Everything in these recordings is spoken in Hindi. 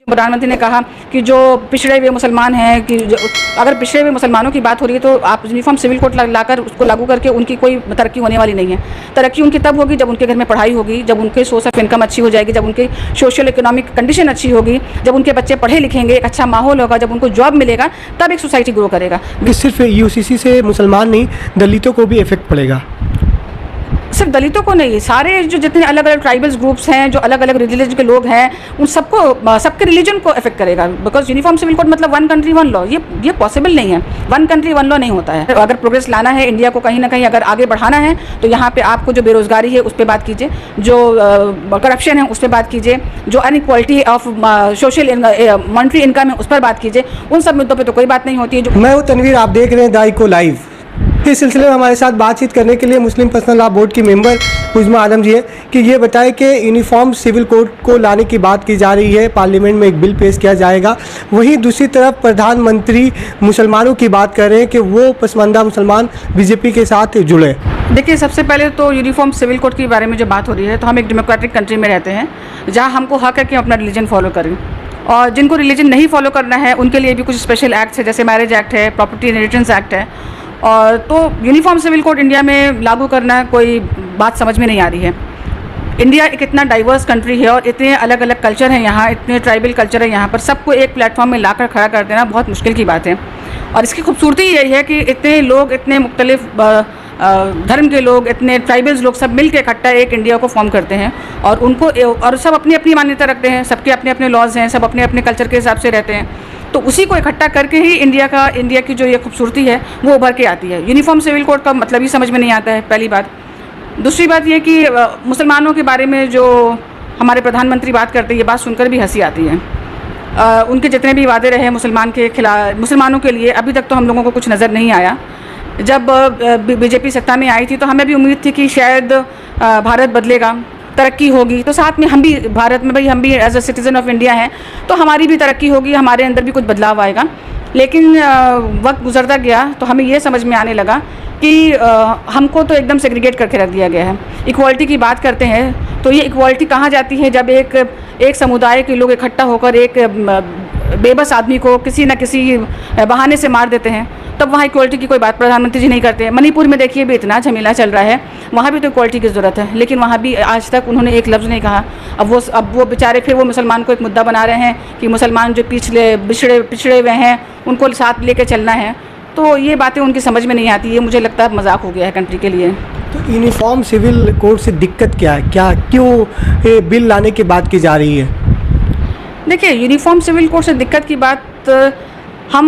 प्रधानमंत्री ने कहा कि जो पिछड़े हुए मुसलमान हैं कि अगर पिछड़े हुए मुसलमानों की बात हो रही है तो आप यूनिफॉर्म सिविल कोड लाकर उसको लागू करके उनकी कोई तरक्की होने वाली नहीं है। तरक्की उनकी तब होगी जब उनके घर में पढ़ाई होगी, जब उनके सोर्स ऑफ इनकम अच्छी हो जाएगी, जब उनकी सोशल इकोनॉमिक कंडीशन अच्छी होगी, जब उनके बच्चे पढ़े लिखेंगे, एक अच्छा माहौल होगा, जब उनको जॉब मिलेगा, तब एक सोसाइटी ग्रो करेगा। सिर्फ यूसीसी से मुसलमान नहीं, दलितों को भी इफेक्ट पड़ेगा। सिर्फ दलितों को नहीं, सारे जो जितने अलग अलग ट्राइबल्स ग्रुप्स हैं, जो अलग अलग रिलीजन के लोग हैं, उन सबको, सबके रिलीजन को इफेक्ट करेगा। बिकॉज यूनिफॉर्म सिविल कोड मतलब वन कंट्री वन लॉ, ये पॉसिबल नहीं है। वन कंट्री वन लॉ नहीं होता है। अगर प्रोग्रेस लाना है इंडिया को, कहीं ना कहीं अगर आगे बढ़ाना है, तो यहाँ पे आपको जो बेरोजगारी है उस पर बात कीजिए, जो करप्शन है उस पर बात कीजिए, जो inequality of social monetary income है उस पर बात कीजिए। उन सब मुद्दों पर तो कोई बात नहीं होती है। मैं हूँ तनवीर, आप देख रहे हैं द इको लाइव। इस सिलसिले में हमारे साथ बातचीत करने के लिए मुस्लिम पर्सनल लॉ बोर्ड की मेंबर उज़्मा आलम जी है कि ये बताएं कि यूनिफॉर्म सिविल कोड को लाने की बात की जा रही है, पार्लियामेंट में एक बिल पेश किया जाएगा। वहीं दूसरी तरफ प्रधानमंत्री मुसलमानों की बात कर रहे हैं कि वो पसमानदा मुसलमान बीजेपी के साथ जुड़े। देखिए, सबसे पहले तो यूनिफॉर्म सिविल कोड के बारे में जो बात हो रही है, तो हम एक डेमोक्रेटिक कंट्री में रहते हैं जहाँ हमको हक है कि अपना रिलीजन फॉलो करें, और जिनको रिलीजन नहीं फॉलो करना है उनके लिए भी कुछ स्पेशल एक्ट्स है, जैसे मैरिज एक्ट है, प्रॉपर्टी इनहेरिटेंस एक्ट है। और तो यूनिफॉर्म सिविल कोड इंडिया में लागू करना कोई बात समझ में नहीं आ रही है। इंडिया एक इतना डाइवर्स कंट्री है और इतने अलग अलग कल्चर हैं यहाँ, इतने ट्राइबल कल्चर है यहाँ पर, सबको एक प्लेटफॉर्म में लाकर खड़ा कर देना बहुत मुश्किल की बात है। और इसकी खूबसूरती यही है कि इतने लोग, इतने मुख्तलिफ धर्म के लोग, इतने ट्राइबल्स लोग सब मिल के इकट्ठा एक इंडिया को फॉर्म करते हैं, और उनको, और सब अपनी अपनी मान्यता रखते हैं, सबके अपने अपने लॉज हैं, सब अपने अपने कल्चर के हिसाब से रहते हैं। तो उसी को इकट्ठा करके ही इंडिया की जो ये खूबसूरती है वो उभर के आती है। यूनिफॉर्म सिविल कोड का मतलब ही समझ में नहीं आता है, पहली बात। दूसरी बात ये कि मुसलमानों के बारे में जो हमारे प्रधानमंत्री बात करते हैं, ये बात सुनकर भी हंसी आती है। उनके जितने भी वादे रहे मुसलमानों के लिए, अभी तक तो हम लोगों को कुछ नज़र नहीं आया। जब बीजेपी सत्ता में आई थी तो हमें भी उम्मीद थी कि शायद भारत बदलेगा, तरक्की होगी, तो साथ में हम भी भारत में, भाई हम भी as a citizen of India हैं, तो हमारी भी तरक्की होगी, हमारे अंदर भी कुछ बदलाव आएगा। लेकिन वक्त गुजरता गया तो हमें ये समझ में आने लगा कि हमको तो एकदम सेग्रीगेट करके रख दिया गया है। इक्वालिटी की बात करते हैं तो ये इक्वालिटी कहाँ जाती है, जब एक समुदाय के लोग इकट्ठा होकर एक बेबस आदमी को किसी न किसी बहाने से मार देते हैं, तब वहाँ इक्वालिटी की कोई बात प्रधानमंत्री जी नहीं करते हैं। मणिपुर में देखिए भी इतना झमेला चल रहा है, वहाँ भी तो इक्वालिटी की ज़रूरत है, लेकिन वहाँ भी आज तक उन्होंने एक लफ्ज़ नहीं कहा। अब वो बेचारे फिर वो मुसलमान को एक मुद्दा बना रहे हैं कि मुसलमान जो पिछड़े हुए हैं उनको साथ लेके चलना है। तो ये बातें उनकी समझ में नहीं आती, ये मुझे लगता है मजाक हो गया है कंट्री के लिए। तो यूनिफॉर्म सिविल कोड से दिक्कत क्या है, क्यों बिल लाने की बात की जा रही है? देखिए, यूनिफॉर्म सिविल कोड से दिक्कत की बात, हम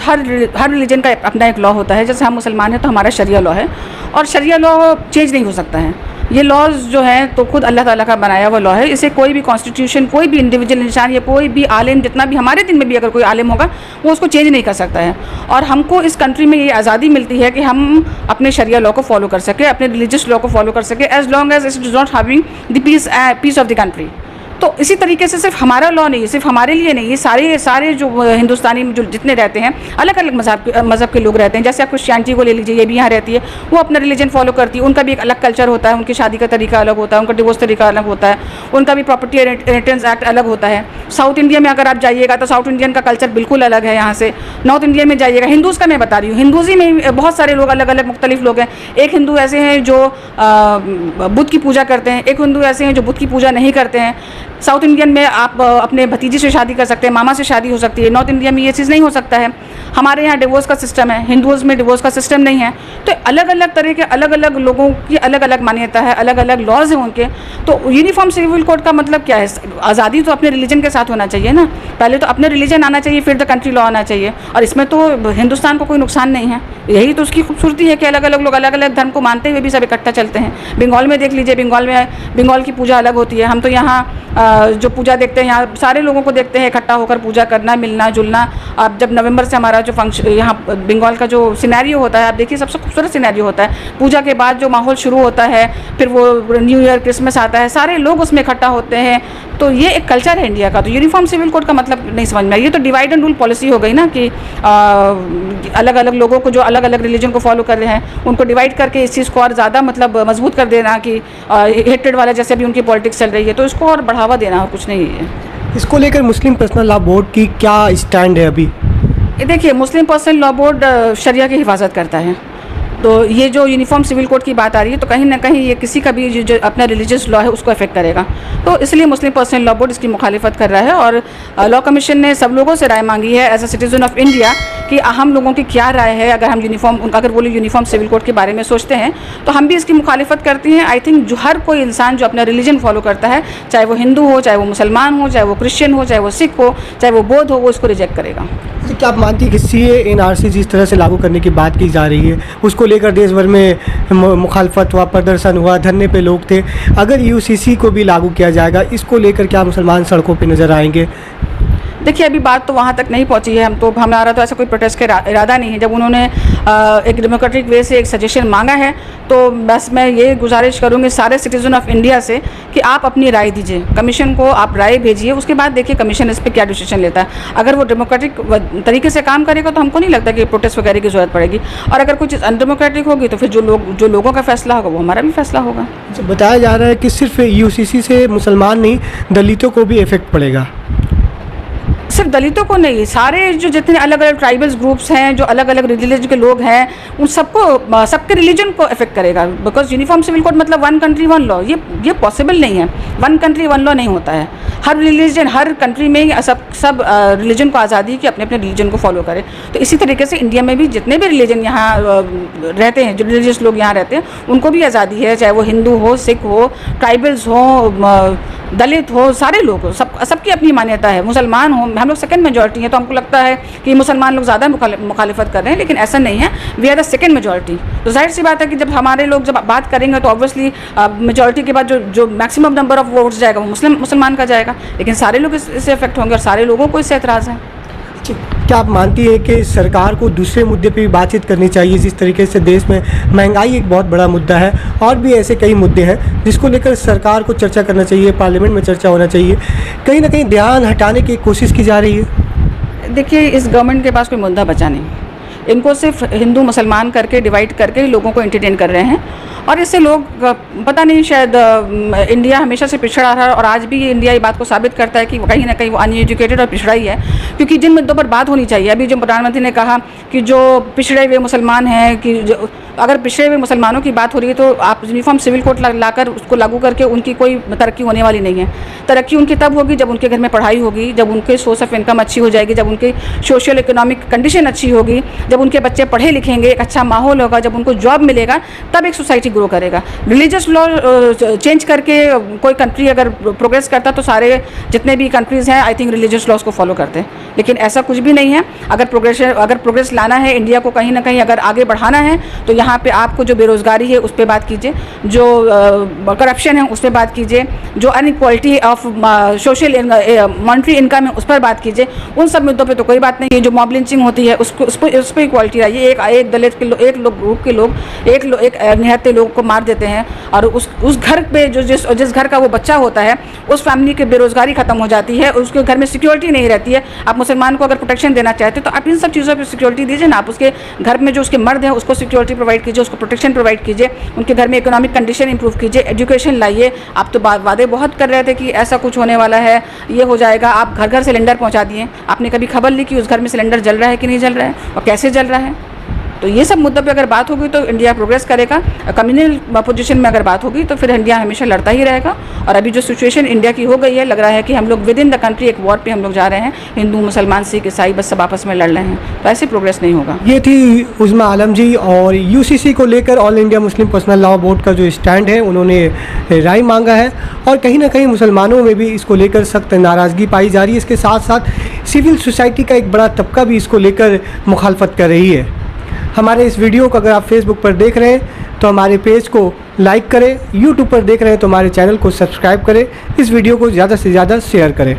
हर रिलीजन का अपना एक लॉ होता है। जैसे हम मुसलमान हैं तो हमारा शरिया लॉ है, और शरिया लॉ चेंज नहीं हो सकता है। ये लॉज जो हैं तो खुद अल्लाह ताला का बनाया हुआ लॉ है। इसे कोई भी कॉन्स्टिट्यूशन, कोई भी इंडिविजुअल इंसान या कोई भी आलिम, जितना भी हमारे दिन में भी अगर कोई आलिम होगा, वो उसको चेंज नहीं कर सकता है। और हमको इस कंट्री में ये आज़ादी मिलती है कि हम अपने शरिया लॉ को फॉलो कर सकें, अपने रिलीजियस लॉ को फॉलो कर सकें, as long as it is not having the peace of the country. तो इसी तरीके से सिर्फ हमारा लॉ नहीं, सिर्फ हमारे लिए नहीं, ये सारे जो हिंदुस्तानी जो जितने रहते हैं, अलग अलग मज़हब के लोग रहते हैं। जैसे आप क्रिश्चियनिटी को ले लीजिए, ये भी यहाँ रहती है, वो अपना रिलीजन फॉलो करती है, उनका भी एक अलग कल्चर होता है, उनकी शादी का तरीका अलग होता है, उनका डिवोर्स तरीका अलग होता है, उनका भी प्रॉपर्टी इनहेरिटेंस एक्ट अलग होता है। साउथ इंडिया में अगर आप जाइएगा तो साउथ इंडियन का कल्चर बिल्कुल अलग है यहाँ से। नॉर्थ इंडिया में जाइएगा, हिंदूज़ का मैं बता रही हूँ, हिंदूज़ी में बहुत सारे लोग अलग अलग मुख्तलिफ लोग हैं। एक हिंदू ऐसे हैं जो बुद्ध की पूजा करते हैं, एक हिंदू ऐसे हैं जो बुद्ध की पूजा नहीं करते हैं। साउथ इंडियन में आप अपने भतीजे से शादी कर सकते हैं, मामा से शादी हो सकती है। नॉर्थ इंडिया में ये चीज़ नहीं हो सकता है। हमारे यहाँ डिवोर्स का सिस्टम है, हिंदूज़ में डिवोर्स का सिस्टम नहीं है। तो अलग अलग तरह के अलग अलग लोगों की अलग अलग मान्यता है, अलग अलग लॉज हैं उनके। तो यूनिफॉर्म सिविल कोड का मतलब क्या है? आज़ादी तो अपने रिलीजन के साथ होना चाहिए ना, पहले तो अपने रिलीजन आना चाहिए, फिर द कंट्री लॉ आना चाहिए। और इसमें तो हिंदुस्तान को कोई नुकसान नहीं है, यही तो उसकी खूबसूरती है कि अलग अलग लोग अलग अलग धर्म को मानते हुए भी सब इकट्ठा चलते हैं। बंगाल में देख लीजिए, बंगाल की पूजा अलग होती है। हम तो यहाँ जो पूजा देखते हैं, यहाँ सारे लोगों को देखते हैं इकट्ठा होकर पूजा करना, मिलना जुलना। अब जब नवंबर से हमारा जो फंक्शन यहाँ बंगाल का जो सिनेरियो होता है, आप देखिए सबसे खूबसूरत सिनेरियो होता है। पूजा के बाद जो माहौल शुरू होता है, फिर वो न्यू ईयर क्रिसमस आता है, सारे लोग उसमें इकट्ठा होते हैं। तो ये एक कल्चर है इंडिया का। तो यूनिफॉर्म सिविल कोड का मतलब नहीं समझ में आया। ये तो डिवाइड एंड रूल पॉलिसी हो गई ना, कि अलग अलग लोगों को जो अलग अलग रिलीजन को फॉलो कर रहे हैं उनको डिवाइड करके इस चीज़ को और ज़्यादा मतलब मजबूत कर देना, कि हेट्रेड वाला जैसे भी उनकी पॉलिटिक्स चल रही है, तो इसको और बढ़ावा देना और कुछ नहीं है। इसको लेकर मुस्लिम पर्सनल लॉ बोर्ड की क्या स्टैंड है अभी? देखिए, मुस्लिम पर्सनल लॉ बोर्ड शरिया की हिफाजत करता है, तो ये जो यूनिफॉर्म सिविल कोड की बात आ रही है तो कहीं ना कहीं ये किसी का भी जो अपना रिलीजियस लॉ है उसको अफेक्ट करेगा, तो इसलिए मुस्लिम पर्सनल लॉ बोर्ड इसकी मुखालिफत कर रहा है। और लॉ कमीशन ने सब लोगों से राय मांगी है as a citizen of India कि हम लोगों की क्या राय है, अगर वो लोग यूनिफॉर्म सिविल कोड के बारे में सोचते हैं तो हम भी इसकी मुखालिफत करते हैं। आई थिंक जो हर कोई इंसान जो अपना रिलीजन फॉलो करता है, चाहे वो हिंदू हो, चाहे वो मुसलमान हो, चाहे वो क्रिश्चियन हो, चाहे वो सिख हो, चाहे वो बौद्ध हो, वो इसको रिजेक्ट करेगा। क्या आप मानती हैं कि CAA NRC जिस तरह से लागू करने की बात की जा रही है उसको लेकर देश भर में मुखालफत हुआ, प्रदर्शन हुआ, धरने पे लोग थे, अगर UCC को भी लागू किया जाएगा इसको लेकर क्या मुसलमान सड़कों पे नज़र आएंगे? देखिए, अभी बात तो वहाँ तक नहीं पहुँची है, हमारा तो ऐसा कोई प्रोटेस्ट का इरादा नहीं है। जब उन्होंने एक डेमोक्रेटिक वे से एक सजेशन मांगा है तो बस मैं ये गुजारिश करूँगी सारे सिटीज़न ऑफ इंडिया से कि आप अपनी राय दीजिए, कमीशन को आप राय भेजिए, उसके बाद देखिए कमीशन इस पर क्या डिसीजन लेता है। अगर वो डेमोक्रेटिक तरीके से काम करेगा तो हमको नहीं लगता कि प्रोटेस्ट वगैरह की ज़रूरत पड़ेगी, और अगर कुछ चीज़ अनडेमोक्रेटिक होगी तो फिर जो लोगों का फैसला होगा वो हमारा भी फैसला होगा। बताया जा रहा है कि सिर्फ UCC से मुसलमान नहीं दलितों को भी इफेक्ट पड़ेगा। सिर्फ दलितों को नहीं, सारे जो जितने अलग अलग ट्राइबल्स ग्रुप्स हैं, जो अलग अलग रिलीजन के लोग हैं, उन सबको, सबके रिलीजन को अफेक्ट करेगा। बिकॉज यूनिफॉर्म सिविल कोड मतलब वन कंट्री वन लॉ, ये पॉसिबल नहीं है। वन कंट्री वन लॉ नहीं होता है। हर रिलीजन, हर कंट्री में सब रिलीजन को आज़ादी है कि अपने अपने रिलीजन को फॉलो करें। तो इसी तरीके से इंडिया में भी जितने भी रिलीजन यहाँ रहते हैं, जो रिलीजियस लोग यहाँ रहते हैं, उनको भी आज़ादी है, चाहे वो हिंदू हो, सिख हो, ट्राइबल्स हो, दलित हो, सारे लोग हो, सबकी अपनी मान्यता है। मुसलमान हो, हम लोग सेकंड मेजॉरिटी हैं तो हमको लगता है कि मुसलमान लोग ज़्यादा मुखालिफत कर रहे हैं, लेकिन ऐसा नहीं है। We are the second majority. तो जाहिर सी बात है कि जब हमारे लोग जब बात करेंगे तो ऑब्वियसली मेजॉरिटी के बाद जो मैक्सिमम नंबर ऑफ वोट्स जाएगा वो मुसलमान का जाएगा, लेकिन सारे लोग इससे अफेक्ट होंगे और सारे लोगों को इससे एतराज़ है। क्या आप मानती हैं कि सरकार को दूसरे मुद्दे पे भी बातचीत करनी चाहिए? जिस तरीके से देश में महंगाई एक बहुत बड़ा मुद्दा है और भी ऐसे कई मुद्दे हैं जिसको लेकर सरकार को चर्चा करना चाहिए, पार्लियामेंट में चर्चा होना चाहिए। कहीं ना कहीं ध्यान हटाने की कोशिश की जा रही है। देखिए, इस गवर्नमेंट के पास कोई मुद्दा बचा नहीं, इनको सिर्फ हिंदू मुसलमान करके डिवाइड करके लोगों को एंटरटेन कर रहे हैं, और इससे लोग पता नहीं, शायद इंडिया हमेशा से पिछड़ा रहा और आज भी इंडिया ये बात को साबित करता है कि कहीं ना कहीं वो अनएजुकेटेड और पिछड़ा ही है। क्योंकि जिन मुद्दों पर बात होनी चाहिए, अभी जो प्रधानमंत्री ने कहा कि जो पिछड़े हुए मुसलमान हैं, कि अगर पिछड़े हुए मुसलमानों की बात हो रही है तो आप यूनिफॉर्म सिविल कोड लाकर उसको लागू करके उनकी कोई तरक्की होने वाली नहीं है। तरक्की उनकी तब होगी जब उनके घर में पढ़ाई होगी, जब उनके सोर्स ऑफ इनकम अच्छी हो जाएगी, जब उनकी सोशल इकोनॉमिक कंडीशन अच्छी होगी, जब उनके बच्चे पढ़े लिखेंगे, एक अच्छा माहौल होगा, जब उनको जॉब मिलेगा, तब एक सोसाइटी ग्रो करेगा। रिलीजियस लॉ चेंज करके कोई कंट्री अगर प्रोग्रेस करता तो सारे जितने भी कंट्रीज़ हैं आई थिंक रिलीजियस लॉज को फॉलो करते हैं, लेकिन ऐसा कुछ भी नहीं है। अगर प्रोग्रेस लाना है, इंडिया को कहीं ना कहीं अगर आगे बढ़ाना है, तो यहाँ पे आपको जो बेरोज़गारी है उस पर बात कीजिए, जो करप्शन है उस पर बात कीजिए, जो inequality of social monetary income है उस पर बात कीजिए। उन सब मुद्दों पे तो कोई बात नहीं है। जो मॉब लिंचिंग होती है उस पर इक्वालिटी रहिए। एक दलित के एक ग्रुप के लोग एक निहत्थे लोग को मार देते हैं और उस घर पे जिस घर का वो बच्चा होता है उस फैमिली की बेरोज़गारी ख़त्म हो जाती है, उसके घर में सिक्योरिटी नहीं रहती है। आप मुसलमान को अगर प्रोटेक्शन देना चाहते हो तो आप इन सब चीज़ों पर सिक्योरिटी दीजिए ना। आप उसके घर में जो उसके मर्द हैं उसको सिक्योरिटी प्रोवाइड कीजिए, उसको प्रोटेक्शन प्रोवाइड कीजिए, उनके घर में इकोनॉमिक कंडीशन इंप्रूव कीजिए, एजुकेशन लाइए। आप तो वादे बहुत कर रहे थे कि ऐसा कुछ होने वाला है, ये हो जाएगा। आप घर घर सिलेंडर पहुंचा दिए, आपने कभी खबर ली कि उस घर में सिलेंडर जल रहा है कि नहीं जल रहा है और कैसे जल रहा है? तो ये सब मुद्दों पे अगर बात होगी तो इंडिया प्रोग्रेस करेगा। कम्युनल पोजीशन में अगर बात होगी तो फिर इंडिया हमेशा लड़ता ही रहेगा। और अभी जो सिचुएशन इंडिया की हो गई है, लग रहा है कि हम लोग विद इन द कंट्री एक वॉर पे हम लोग जा रहे हैं। हिंदू मुसलमान सिख ईसाई बस सब आपस में लड़ रहे हैं, तो ऐसे प्रोग्रेस नहीं होगा। ये थी उज़्मा आलम जी, और UCC को लेकर all India Muslim personal law board का जो स्टैंड है उन्होंने राय मांगा है, और कहीं ना कहीं मुसलमानों में भी इसको लेकर सख्त नाराज़गी पाई जा रही है। इसके साथ साथ सिविल सोसाइटी का एक बड़ा तबका भी इसको लेकर मुखालफत कर रही है। हमारे इस वीडियो को अगर आप फेसबुक पर देख रहे हैं तो हमारे पेज को लाइक करें, यूट्यूब पर देख रहे हैं तो हमारे चैनल को सब्सक्राइब करें, इस वीडियो को ज़्यादा से ज़्यादा शेयर करें।